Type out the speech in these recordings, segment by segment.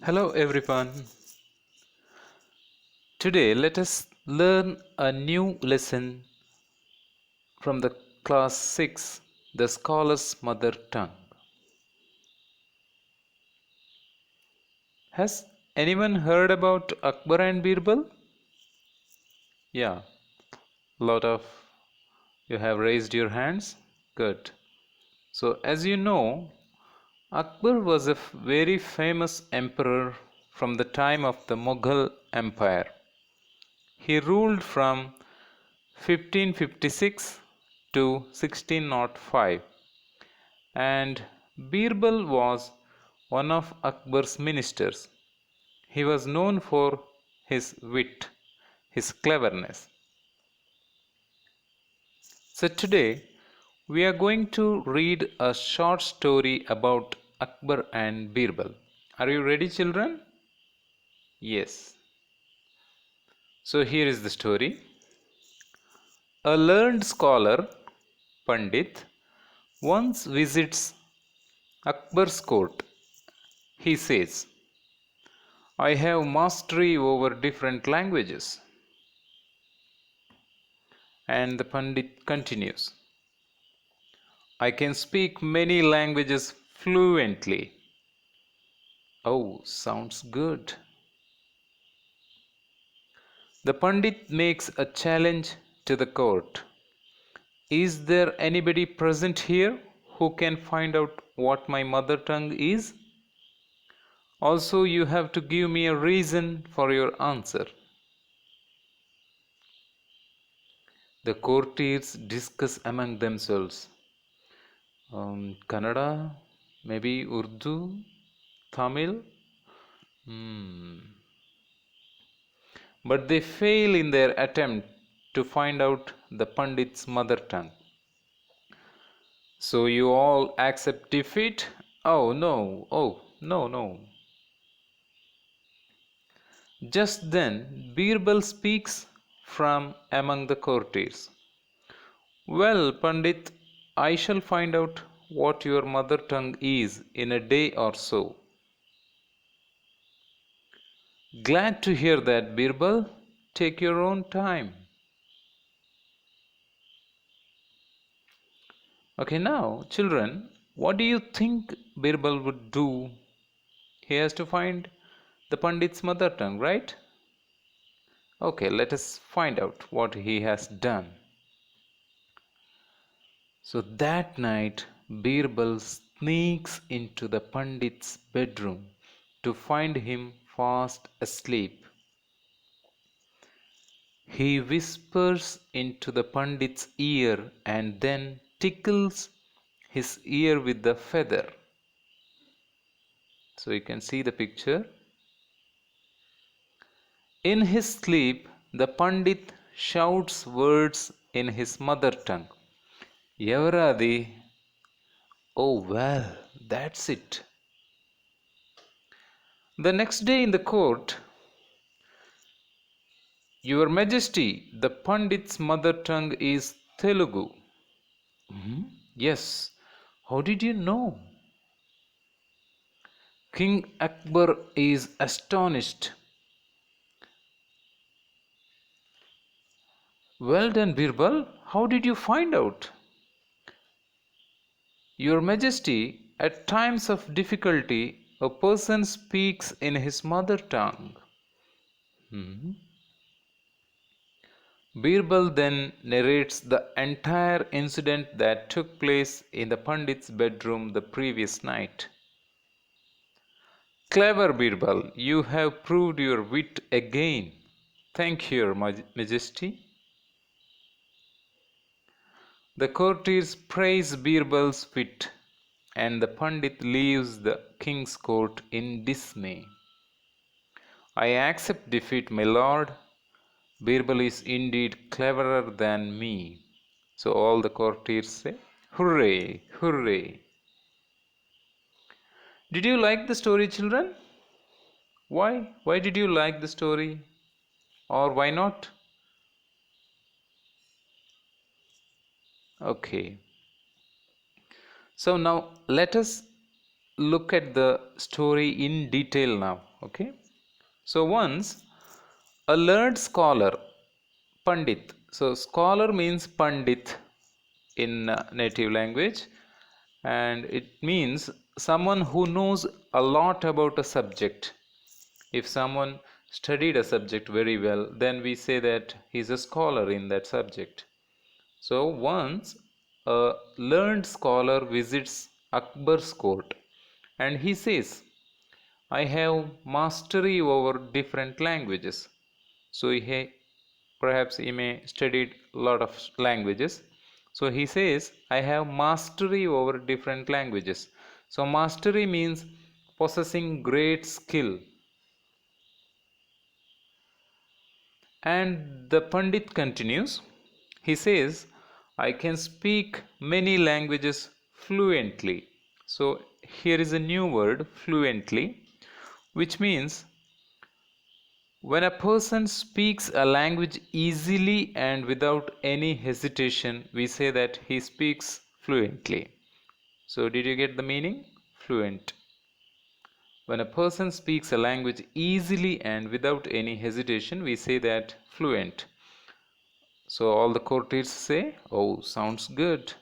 Hello everyone. Today let us learn a new lesson from the class 6, the scholar's mother tongue. Has anyone heard about Akbar and Birbal? Yeah, a lot of you have raised your hands. Good. So as you know, Akbar was a very famous emperor from the time of the Mughal Empire. He ruled from 1556 to 1605, and Birbal was one of Akbar's ministers. He was known for his wit, his cleverness. So today we are going to read a short story about Akbar and Birbal. Are you ready, children? Yes. So here is the story. A learned scholar, Pandit, once visits Akbar's court. He says, I have mastery over different languages. And the Pandit continues, I can speak many languages fluently. Oh, sounds good. The Pandit makes a challenge to the court. Is there anybody present here who can find out what my mother tongue is? Also, you have to give me a reason for your answer. The courtiers discuss among themselves. Kannada, maybe Urdu, Tamil. But they fail in their attempt to find out the Pandit's mother tongue. So you all accept defeat? Oh no. Just then Birbal speaks from among the courtiers. Well, Pandit, I shall find out what your mother tongue is in a day or so. Glad to hear that, Birbal. Take your own time. Okay, now, children, what do you think Birbal would do? He has to find the Pandit's mother tongue, right? Okay, let us find out what he has done. So that night, Birbal sneaks into the Pandit's bedroom to find him fast asleep. He whispers into the Pandit's ear and then tickles his ear with the feather. So you can see the picture. In his sleep, the Pandit shouts words in his mother tongue. Yavaradi. Oh well, that's it. The next day in the court, Your Majesty, the Pandit's mother tongue is Telugu. Yes, how did you know? King Akbar is astonished. Well done, Birbal. How did you find out? Your Majesty, at times of difficulty, a person speaks in his mother tongue. Birbal then narrates the entire incident that took place in the Pandit's bedroom the previous night. Clever Birbal, you have proved your wit again. Thank you, Your Majesty. The courtiers praise Birbal's wit, and the Pandit leaves the king's court in dismay. I accept defeat, my lord. Birbal is indeed cleverer than me. So all the courtiers say, Hooray, hooray. Did you like the story, children? Why? Why did you like the story? Or why not? Okay. So now let us look at the story in detail now. Okay. So once a learned scholar, Pandit. So scholar means Pandit in native language, and it means someone who knows a lot about a subject. If someone studied a subject very well, then we say that he's a scholar in that subject. So once a learned scholar visits Akbar's court and he says, I have mastery over different languages. So perhaps he may studied a lot of languages. So he says, I have mastery over different languages. So mastery means possessing great skill. And the Pandit continues. He says, I can speak many languages fluently. So here is a new word, fluently, which means when a person speaks a language easily and without any hesitation, we say that he speaks fluently. So, did you get the meaning? Fluent. When a person speaks a language easily and without any hesitation, we say that fluent. So, all the courtiers say, oh, sounds good.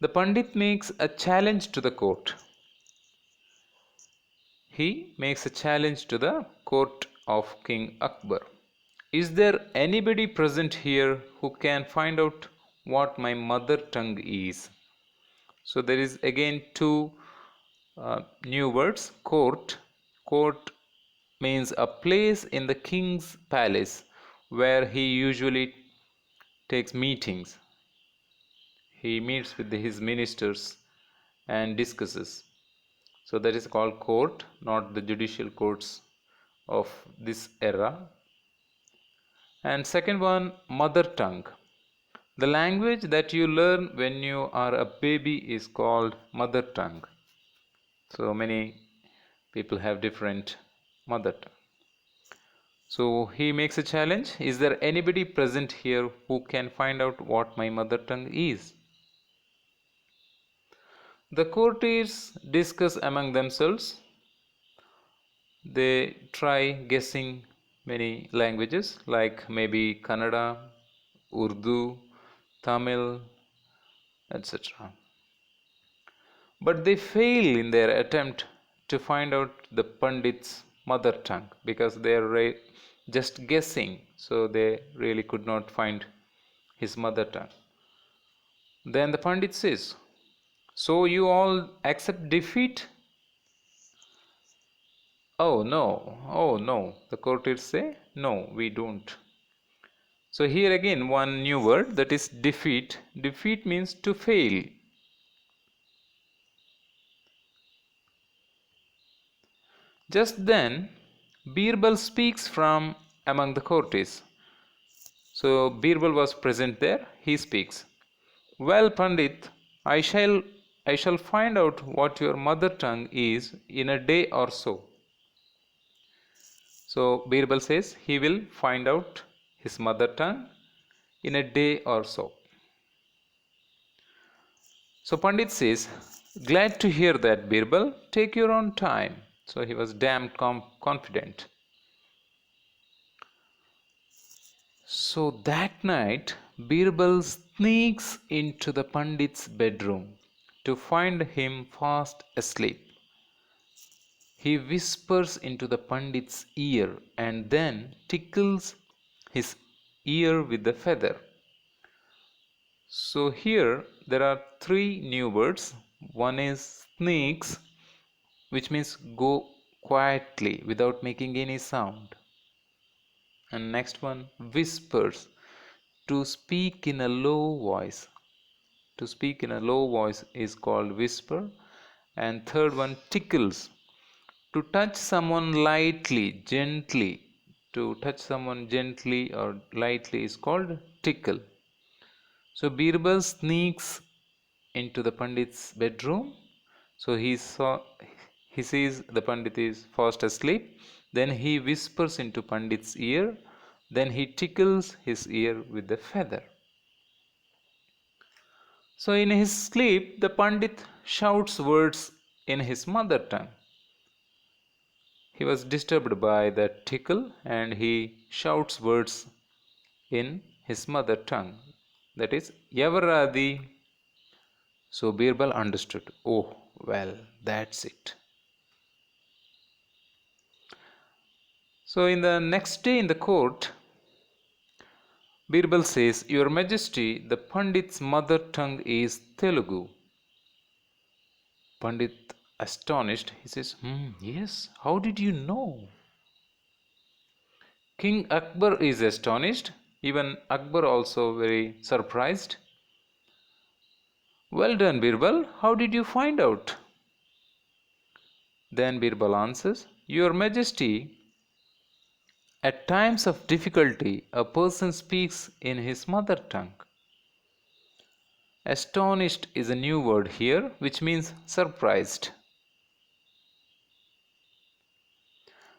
The Pandit makes a challenge to the court. He makes a challenge to the court of King Akbar. Is there anybody present here who can find out what my mother tongue is? So there is again two new words. Court. Court means a place in the king's palace where he usually takes meetings. He meets with his ministers and discusses. So that is called court, not the judicial courts of this era. And second one, mother tongue. The language that you learn when you are a baby is called mother tongue. So many people have different mother tongue. So he makes a challenge. Is there anybody present here who can find out what my mother tongue is? The courtiers discuss among themselves. They try guessing many languages like maybe Kannada, Urdu, Tamil, etc. But they fail in their attempt to find out the Pandit's mother tongue because they are just guessing, so they really could not find his mother tongue. Then the Pandit says, so you all accept defeat? Oh no, the courtiers say, no, we don't. So here again one new word, that is defeat. Defeat means to fail. Just then, Birbal speaks from among the courtiers. So Birbal was present there. He speaks. Well, Pandit, I shall find out what your mother tongue is in a day or so. So Birbal says he will find out his mother tongue in a day or so. So Pandit says, glad to hear that, Birbal. Take your own time. So he was damn confident. So that night, Birbal sneaks into the Pandit's bedroom to find him fast asleep. He whispers into the Pandit's ear and then tickles his ear with a feather. So here there are three new words. One is sneaks, which means go quietly without making any sound. And next one, whispers, to speak in a low voice. To speak in a low voice is called whisper. And third one, tickles, to touch someone lightly, gently. To touch someone gently or lightly is called tickle. So Birbal sneaks into the Pandit's bedroom. So he sees the Pandit is fast asleep. Then he whispers into Pandit's ear. Then he tickles his ear with a feather. So in his sleep, the Pandit shouts words in his mother tongue. He was disturbed by that tickle and he shouts words in his mother tongue, that is, Yavaradi. So Birbal understood. Oh, well, that's it. So in the next day in the court, Birbal says, Your Majesty, the Pandit's mother tongue is Telugu. Pandit, astonished, he says, yes, how did you know? King Akbar is astonished, even Akbar also very surprised. Well done, Birbal, how did you find out? Then Birbal answers, Your Majesty, at times of difficulty, a person speaks in his mother tongue. Astonished is a new word here, which means surprised.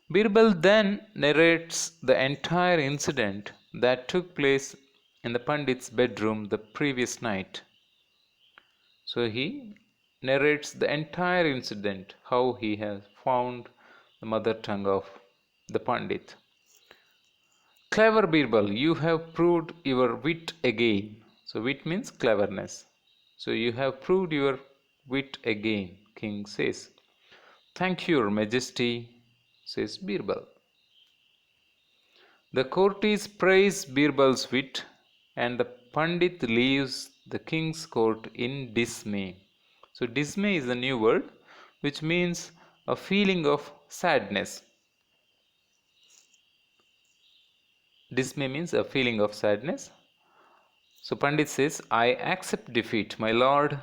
Birbal then narrates the entire incident that took place in the Pandit's bedroom the previous night. So he narrates the entire incident, how he has found the mother tongue of the Pandit. Clever Birbal, you have proved your wit again. So wit means cleverness. So you have proved your wit again, king says. Thank you, Your Majesty, says Birbal. The courtiers praise Birbal's wit, and the Pandit leaves the king's court in dismay. So dismay is a new word which means a feeling of sadness. Dismay means a feeling of sadness. So Pandit says, I accept defeat, my lord.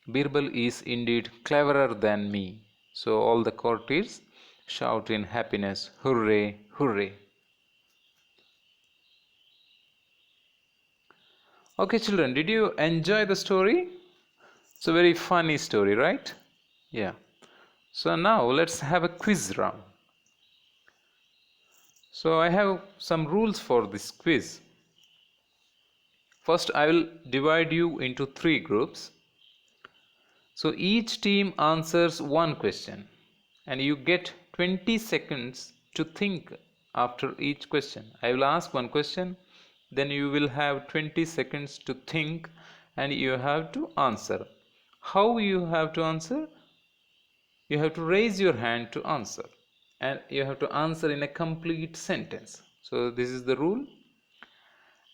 Birbal is indeed cleverer than me. So all the courtiers shout in happiness, hooray, hooray. Okay, children, did you enjoy the story? It's a very funny story, right? Yeah. So now let's have a quiz round. So I have some rules for this quiz. First, I will divide you into 3 groups. So each team answers one question and you get 20 seconds to think after each question. I will ask one question, then you will have 20 seconds to think and you have to answer. How you have to answer? You have to raise your hand to answer and you have to answer in a complete sentence. So this is the rule,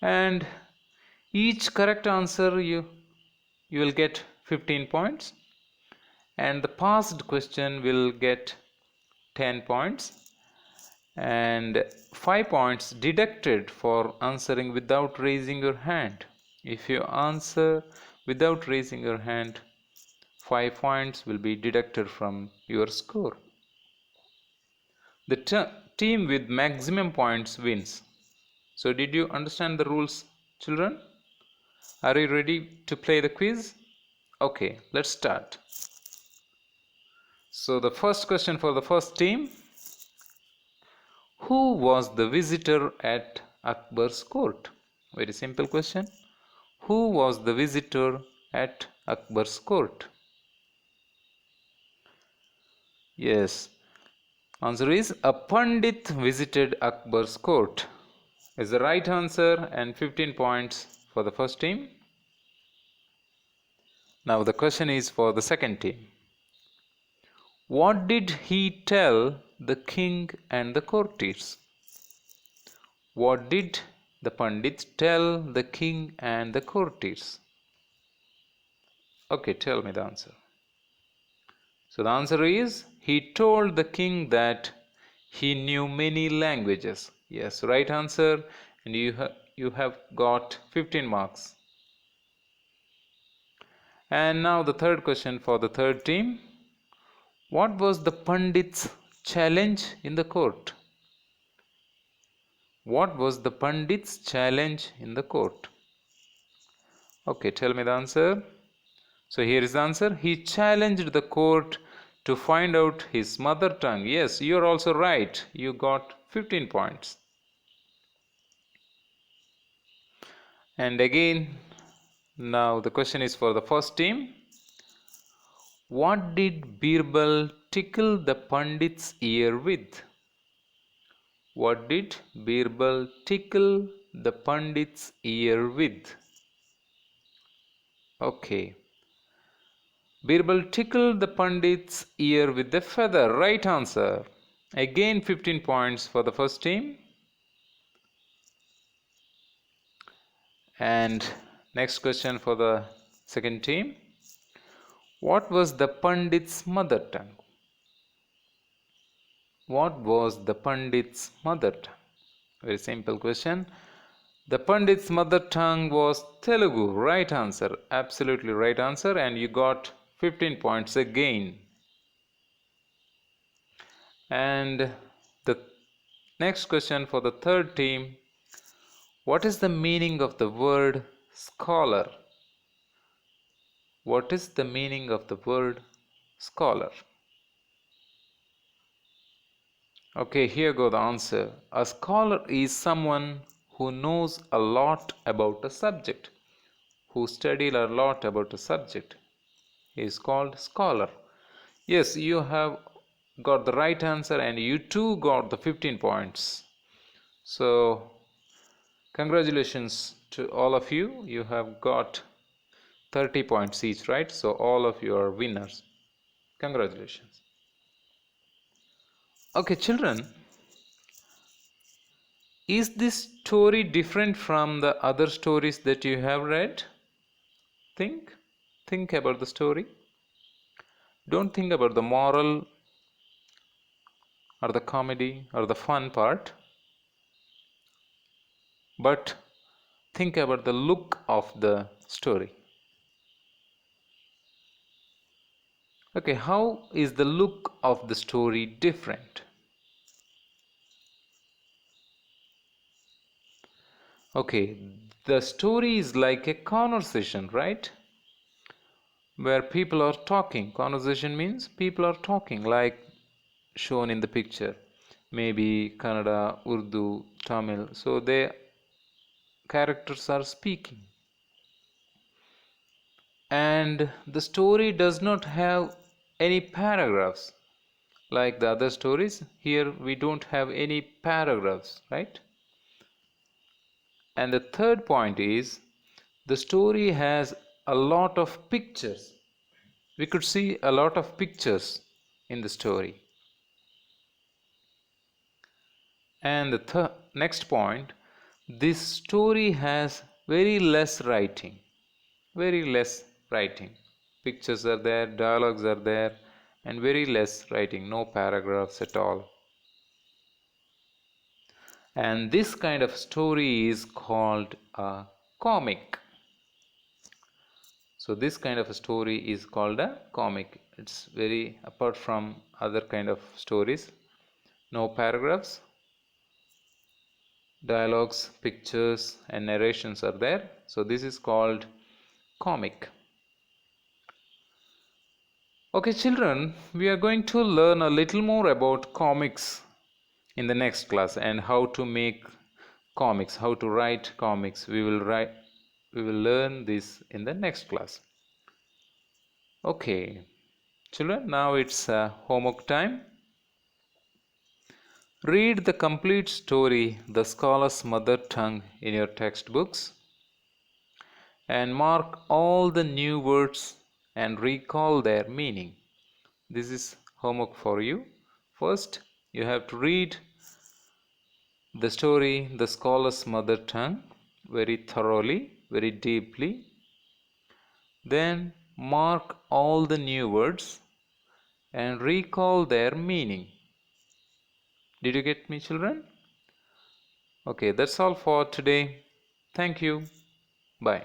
and each correct answer you will get 15 points and the passed question will get 10 points and 5 points deducted for answering without raising your hand. If you answer without raising your hand, 5 points will be deducted from your score. The team with maximum points wins. So did you understand the rules, children? Are you ready to play the quiz? Okay, let's start. So the first question for the first team. Who was the visitor at Akbar's court? Very simple question. Who was the visitor at Akbar's court? Yes, answer is a Pandit visited Akbar's court. Is the right answer and 15 points for the first team. Now the question is for the second team. What did he tell the king and the courtiers? What did the Pandit tell the king and the courtiers? Okay, tell me the answer. So the answer is, he told the king that he knew many languages. Yes, right answer, and you have got 15 marks. And now the third question for the third team. What was the Pandit's challenge in the court? What was the Pandit's challenge in the court? Okay, tell me the answer. So here is the answer. He challenged the court to find out his mother tongue. Yes, you are also right. You got 15 points. And again, now the question is for the first team. What did Birbal tickle the Pandit's ear with? What did Birbal tickle the Pandit's ear with? Okay. Birbal tickled the Pandit's ear with a feather. Right answer. Again 15 points for the first team. And next question for the second team. What was the Pandit's mother tongue? What was the Pandit's mother tongue? Very simple question. The Pandit's mother tongue was Telugu. Right answer. Absolutely right answer. And you got 15 points again. And the next question for the third team. What is the meaning of the word scholar? What is the meaning of the word scholar? Okay, here go the answer. A scholar is someone who knows a lot about a subject, who studied a lot about a subject. He is called scholar. Yes, you have got the right answer and you too got the 15 points. So, congratulations to all of you. You have got 30 points each, right? So, all of you are winners. Congratulations. Okay, children, is this story different from the other stories that you have read? Think about the story. Don't think about the moral or the comedy or the fun part, but think about the look of the story. Okay, how is the look of the story different? Okay, the story is like a conversation, right? Where people are talking. Conversation means people are talking, like shown in the picture. Maybe Kannada, Urdu, Tamil. So the characters are speaking. And the story does not have any paragraphs like the other stories. Here we don't have any paragraphs, right? And the third point is the story has a lot of pictures. We could see a lot of pictures in the story. And the next point, this story has very less writing. Very less writing. Pictures are there, dialogues are there, and very less writing, no paragraphs at all. And this kind of story is called a comic. So this kind of a story is called a comic. It's very apart from other kind of stories. No paragraphs, dialogues, pictures, and narrations are there. So this is called comic. Okay, children, we are going to learn a little more about comics in the next class and how to make comics, how to write comics. We will learn this in the next class. Okay, children, now it's homework time. Read the complete story, The Scholar's Mother Tongue, in your textbooks and mark all the new words and recall their meaning. This is homework for you. First, you have to read the story, The Scholar's Mother Tongue, very thoroughly, very deeply. Then mark all the new words and recall their meaning. Did you get me, children? Okay, that's all for today. Thank you. Bye.